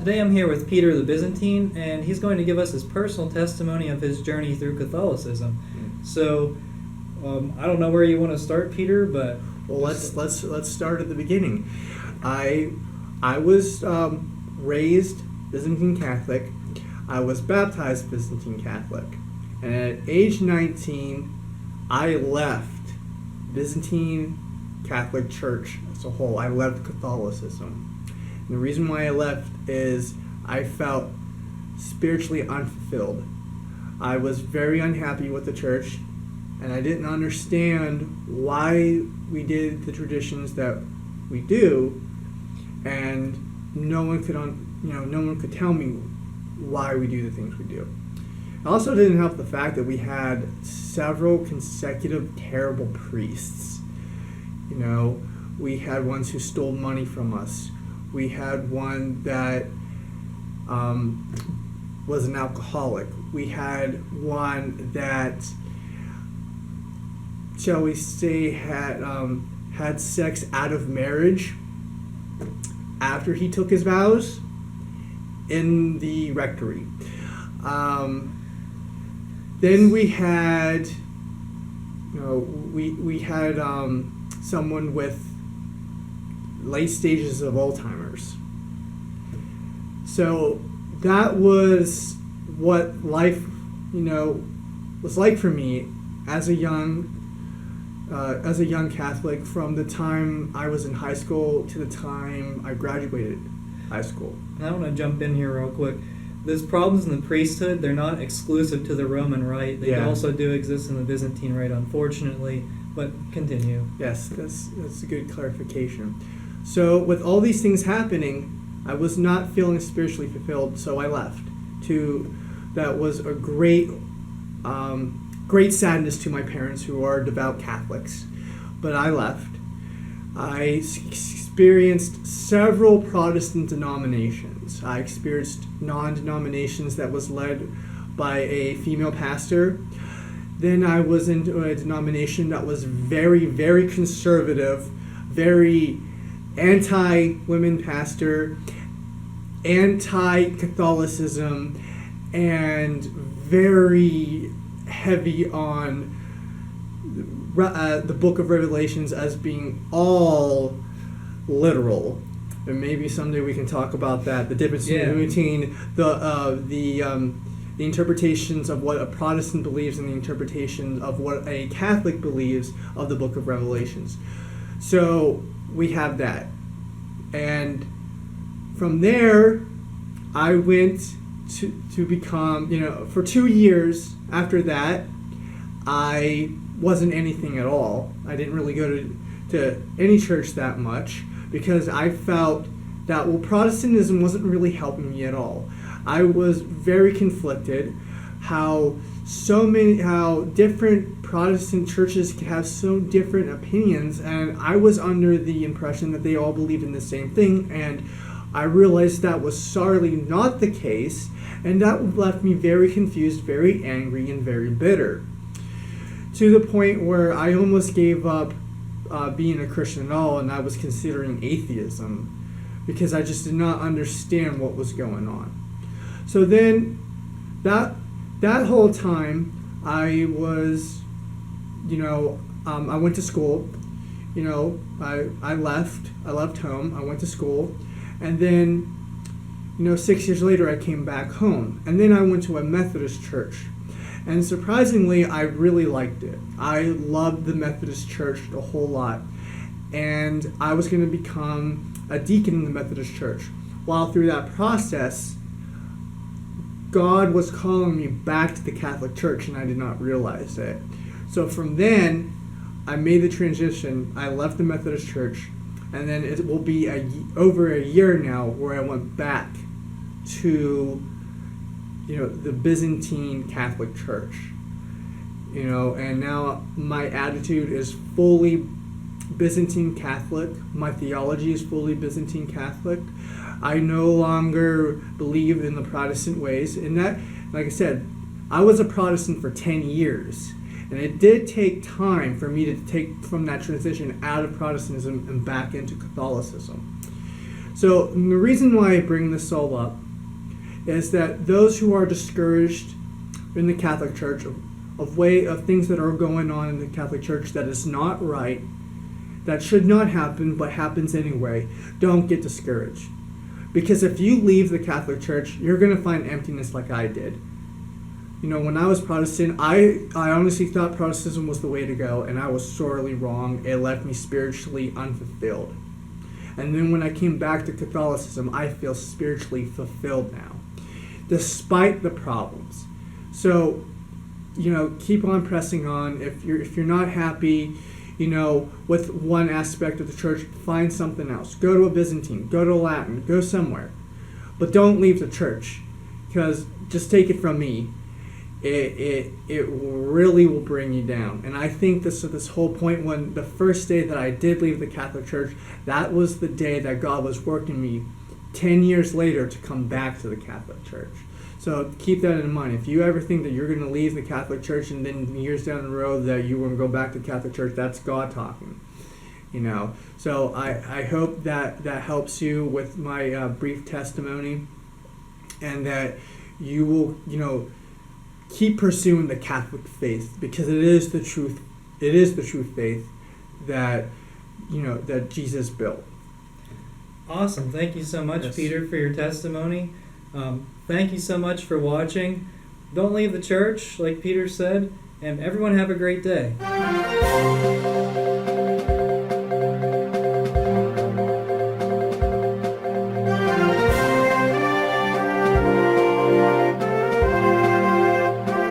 Today I'm here with Peter the Byzantine, and he's going to give us his personal testimony of his journey through Catholicism. So, I don't know where you want to start, Peter, but well, let's start at the beginning. I was raised Byzantine Catholic. I was baptized Byzantine Catholic, and at age 19, I left Byzantine Catholic Church as a whole. I left Catholicism. And the reason why I left is I felt spiritually unfulfilled. I was very unhappy with the church, and I didn't understand why we did the traditions that we do, and no one could tell me why we do the things we do. It also didn't help the fact that we had several consecutive terrible priests. We had ones who stole money from us. We had one that was an alcoholic. We had one that, shall we say, had sex out of marriage after he took his vows in the rectory. Then we had, we had someone with late stages of Alzheimer's. So that was what life, was like for me as a young Catholic, from the time I was in high school to the time I graduated high school. And I want to jump in here real quick. Those problems in the priesthood, they're not exclusive to the Roman Rite. They also do exist in the Byzantine Rite, unfortunately. But continue. Yes, that's a good clarification. So with all these things happening, I was not feeling spiritually fulfilled, so I left. That was a great sadness to my parents, who are devout Catholics. But I left. I experienced several Protestant denominations. I experienced non-denominations that was led by a female pastor. Then I was into a denomination that was very, very conservative, very anti-women pastor, anti-Catholicism, and very heavy on the book of Revelations as being all literal. And maybe someday we can talk about that, the difference between the interpretations of what a Protestant believes and the interpretation of what a Catholic believes of the book of Revelations. So we have that. And from there, I went to become, for 2 years after that, I wasn't anything at all. I didn't really go to any church that much, because I felt that, Protestantism wasn't really helping me at all. I was very conflicted how different Protestant churches could have so different opinions, and I was under the impression that they all believed in the same thing, and I realized that was sorely not the case, and that left me very confused, very angry, and very bitter, to the point where I almost gave up being a Christian at all, and I was considering atheism, because I just did not understand what was going on. So then, that whole time, I was, I went to school. I left home. I went to school, and then, 6 years later, I came back home, and then I went to a Methodist church, and surprisingly, I really liked it. I loved the Methodist church a whole lot, and I was going to become a deacon in the Methodist church. While through that process, God was calling me back to the Catholic Church, and I did not realize it. So from then, I made the transition. I left the Methodist Church, and then it will be over a year now where I went back to, the Byzantine Catholic Church. And now my attitude is fully Byzantine Catholic. My theology is fully Byzantine Catholic. I no longer believe in the Protestant ways. And that, like I said, I was a Protestant for 10 years. And it did take time for me to take from that transition out of Protestantism and back into Catholicism. So the reason why I bring this all up is that those who are discouraged in the Catholic Church of things that are going on in the Catholic Church that is not right, that should not happen but happens anyway, don't get discouraged. Because if you leave the Catholic Church, you're going to find emptiness like I did. You know, when I was Protestant, I honestly thought Protestantism was the way to go, and I was sorely wrong. It left me spiritually unfulfilled. And then when I came back to Catholicism, I feel spiritually fulfilled now, despite the problems. So, you know, keep on pressing on. If you're not happy, you know, with one aspect of the church, find something else. Go to a Byzantine, go to Latin, go somewhere. But don't leave the church, because just take it from me, it really will bring you down. And I think this whole point, when the first day that I did leave the Catholic Church, that was the day that God was working me 10 years later to come back to the Catholic Church. So keep that in mind. If you ever think that you're going to leave the Catholic Church and then years down the road that you want to go back to the Catholic Church, that's God talking. You know. So I hope that helps you with my brief testimony, and that you will, you know, keep pursuing the Catholic faith, because it is the truth. It is the true faith that, you know, that Jesus built. Awesome. Thank you so much, Yes. Peter, for your testimony. Thank you so much for watching. Don't leave the church, like Peter said, and everyone have a great day.